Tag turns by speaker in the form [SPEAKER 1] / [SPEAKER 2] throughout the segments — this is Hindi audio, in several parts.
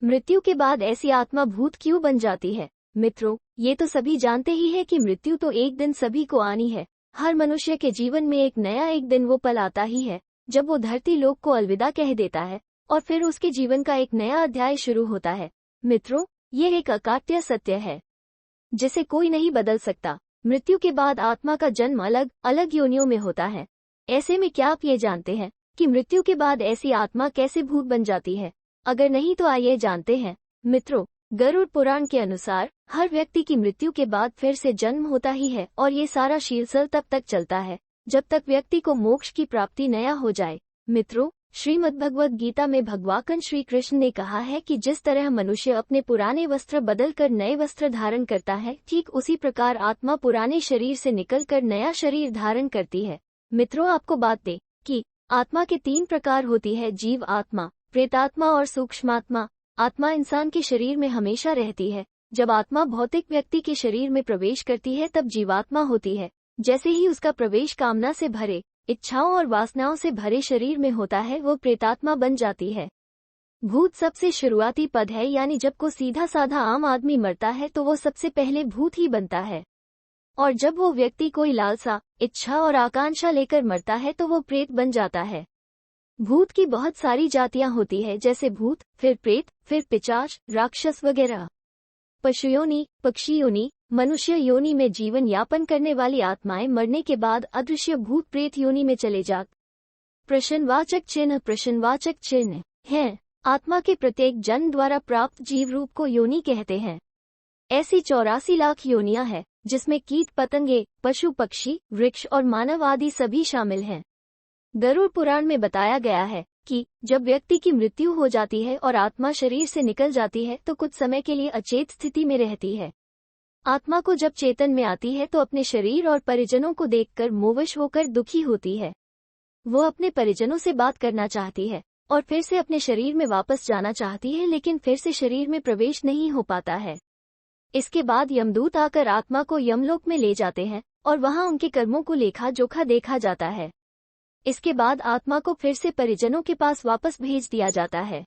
[SPEAKER 1] मृत्यु के बाद ऐसी आत्मा भूत क्यों बन जाती है? मित्रों, ये तो सभी जानते ही है कि मृत्यु तो एक दिन सभी को आनी है। हर मनुष्य के जीवन में एक दिन वो पल आता ही है जब वो धरती लोक को अलविदा कह देता है और फिर उसके जीवन का एक नया अध्याय शुरू होता है। मित्रों, ये एक अकाट्य सत्य है जिसे कोई नहीं बदल सकता। मृत्यु के बाद आत्मा का जन्म अलग अलग योनियों में होता है। ऐसे में क्या आप ये जानते हैं कि मृत्यु के बाद ऐसी आत्मा कैसे भूत बन जाती है? अगर नहीं तो आइए जानते हैं। मित्रों, गरुड़ पुराण के अनुसार हर व्यक्ति की मृत्यु के बाद फिर से जन्म होता ही है और ये सारा सिलसिला तब तक चलता है जब तक व्यक्ति को मोक्ष की प्राप्ति नया हो जाए। मित्रों, श्रीमद्भगवद गीता में भगवान श्री कृष्ण ने कहा है कि जिस तरह मनुष्य अपने पुराने वस्त्र बदलकर नए वस्त्र धारण करता है, ठीक उसी प्रकार आत्मा पुराने शरीर से निकलकर नया शरीर धारण करती है। मित्रों, आपको बात दें कि आत्मा के 3 प्रकार होती है: जीव आत्मा, प्रेतात्मा और सूक्ष्मात्मा। आत्मा इंसान के शरीर में हमेशा रहती है। जब आत्मा भौतिक व्यक्ति के शरीर में प्रवेश करती है तब जीवात्मा होती है। जैसे ही उसका प्रवेश कामना से भरे, इच्छाओं और वासनाओं से भरे शरीर में होता है, वो प्रेतात्मा बन जाती है। भूत सबसे शुरुआती पद है, यानी जब को सीधा साधा आम आदमी मरता है तो वो सबसे पहले भूत ही बनता है। और जब वो व्यक्ति कोई लालसा, इच्छा और आकांक्षा लेकर मरता है तो वो प्रेत बन जाता है। भूत की बहुत सारी जातियां होती है, जैसे भूत, फिर प्रेत, फिर पिशाच, राक्षस वगैरह। पशु योनि, पक्षी योनि, मनुष्य योनि में जीवन यापन करने वाली आत्माएं मरने के बाद अदृश्य भूत प्रेत योनि में चले जाते। प्रश्नवाचक चिन्ह हैं। आत्मा के प्रत्येक जन्म द्वारा प्राप्त जीव रूप को योनि कहते हैं। ऐसी 84 लाख योनियां हैं जिसमें कीट पतंगे, पशु पक्षी, वृक्ष और मानव आदि सभी शामिल हैं। गरुड़ पुराण में बताया गया है कि जब व्यक्ति की मृत्यु हो जाती है और आत्मा शरीर से निकल जाती है तो कुछ समय के लिए अचेत स्थिति में रहती है। आत्मा को जब चेतन में आती है तो अपने शरीर और परिजनों को देखकर मोहवश होकर दुखी होती है। वो अपने परिजनों से बात करना चाहती है और फिर से अपने शरीर में वापस जाना चाहती है, लेकिन फिर से शरीर में प्रवेश नहीं हो पाता है। इसके बाद यमदूत आकर आत्मा को यमलोक में ले जाते हैं और वहां उनके कर्मों को लेखा जोखा देखा जाता है। इसके बाद आत्मा को फिर से परिजनों के पास वापस भेज दिया जाता है।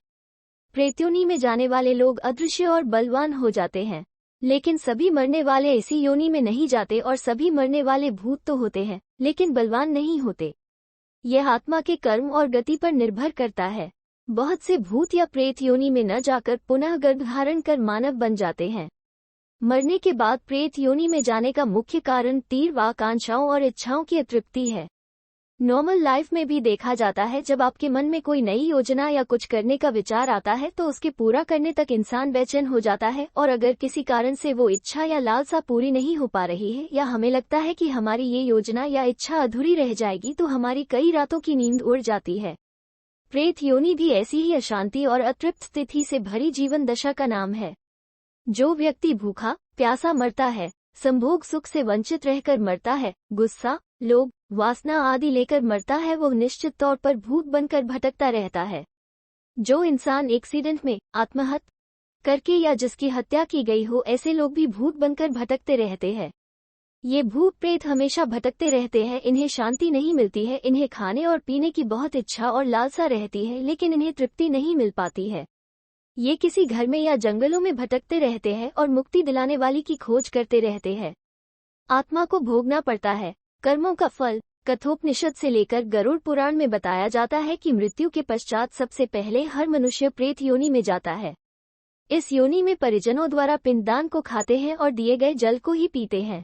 [SPEAKER 1] प्रेतयोनि में जाने वाले लोग अदृश्य और बलवान हो जाते हैं, लेकिन सभी मरने वाले इसी योनि में नहीं जाते और सभी मरने वाले भूत तो होते हैं लेकिन बलवान नहीं होते। यह आत्मा के कर्म और गति पर निर्भर करता है। बहुत से भूत या प्रेत योनि में न जाकर पुनः गर्भ धारण कर मानव बन जाते हैं। मरने के बाद प्रेत योनि में जाने का मुख्य कारण तीव्र आकांक्षाओं और इच्छाओं की अतृप्ति है। नॉर्मल लाइफ में भी देखा जाता है, जब आपके मन में कोई नई योजना या कुछ करने का विचार आता है तो उसके पूरा करने तक इंसान बेचैन हो जाता है, और अगर किसी कारण से वो इच्छा या लालसा पूरी नहीं हो पा रही है या हमें लगता है कि हमारी ये योजना या इच्छा अधूरी रह जाएगी तो हमारी कई रातों की नींद उड़ जाती है। प्रेत योनि भी ऐसी ही अशांति और अतृप्त स्थिति से भरी जीवन दशा का नाम है। जो व्यक्ति भूखा प्यासा मरता है, संभोग सुख से वंचित रहकर मरता है, गुस्सा, लोभ, वासना आदि लेकर मरता है, वो निश्चित तौर पर भूत बनकर भटकता रहता है। जो इंसान एक्सीडेंट में आत्महत्या करके या जिसकी हत्या की गई हो, ऐसे लोग भी भूत बनकर भटकते रहते हैं। ये भूत प्रेत हमेशा भटकते रहते हैं। इन्हें शांति नहीं मिलती है। इन्हें खाने और पीने की बहुत इच्छा और लालसा रहती है, लेकिन इन्हें तृप्ति नहीं मिल पाती है। ये किसी घर में या जंगलों में भटकते रहते हैं और मुक्ति दिलाने वाली की खोज करते रहते हैं। आत्मा को भोगना पड़ता है कर्मों का फल। कठोपनिषद से लेकर गरुड़ पुराण में बताया जाता है कि मृत्यु के पश्चात सबसे पहले हर मनुष्य प्रेत योनि में जाता है। इस योनि में परिजनों द्वारा पिंडदान को खाते हैं और दिए गए जल को ही पीते हैं।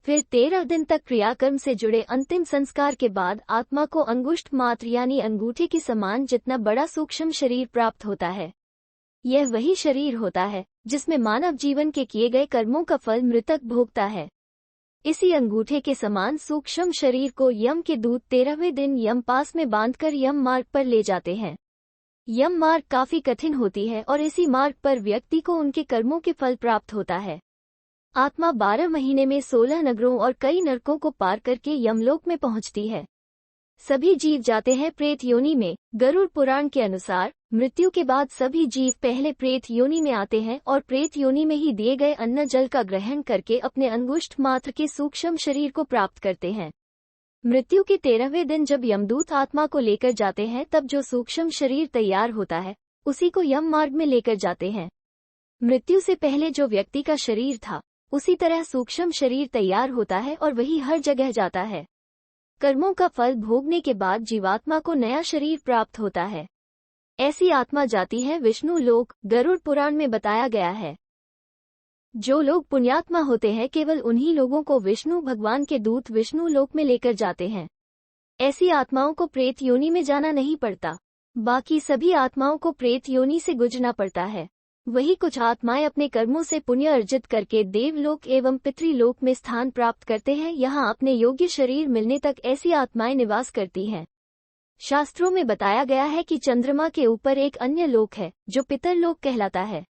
[SPEAKER 1] फिर 13 दिन तक क्रियाकर्म से जुड़े अंतिम संस्कार के बाद आत्मा को अंगुष्ठ मात्र यानी अंगूठे के समान जितना बड़ा सूक्ष्म शरीर प्राप्त होता है। यह वही शरीर होता है जिसमें मानव जीवन के किए गए कर्मों का फल मृतक भोगता है। इसी अंगूठे के समान सूक्ष्म शरीर को यम के दूत 13वें दिन यम पास में बांधकर यम मार्ग पर ले जाते हैं। यम मार्ग काफी कठिन होती है और इसी मार्ग पर व्यक्ति को उनके कर्मों के फल प्राप्त होता है। आत्मा 12 महीने में 16 नगरों और कई नरकों को पार करके यमलोक में पहुंचती है। सभी जीव जाते हैं प्रेत योनि में। गरुड़ पुराण के अनुसार मृत्यु के बाद सभी जीव पहले प्रेत योनि में आते हैं और प्रेत योनि में ही दिए गए अन्न जल का ग्रहण करके अपने अंगुष्ठ मात्र के सूक्ष्म शरीर को प्राप्त करते हैं। मृत्यु के 13वें दिन जब यमदूत आत्मा को लेकर जाते हैं, तब जो सूक्ष्म शरीर तैयार होता है उसी को यम मार्ग में लेकर जाते हैं। मृत्यु से पहले जो व्यक्ति का शरीर था, उसी तरह सूक्ष्म शरीर तैयार होता है और वही हर जगह जाता है। कर्मों का फल भोगने के बाद जीवात्मा को नया शरीर प्राप्त होता है। ऐसी आत्मा जाती है विष्णु लोक, गरुड़ पुराण में बताया गया है। जो लोग पुण्यात्मा होते हैं, केवल उन्हीं लोगों को विष्णु भगवान के दूत विष्णु लोक में लेकर जाते हैं। ऐसी आत्माओं को प्रेत योनि में जाना नहीं पड़ता। बाकी सभी आत्माओं को प्रेत योनि से गुजरना पड़ता है। वही कुछ आत्माएं अपने कर्मों से पुण्य अर्जित करके देवलोक एवं पितृलोक में स्थान प्राप्त करते हैं। यहाँ अपने योग्य शरीर मिलने तक ऐसी आत्माएं निवास करती हैं। शास्त्रों में बताया गया है कि चंद्रमा के ऊपर एक अन्य लोक है जो पितरलोक कहलाता है।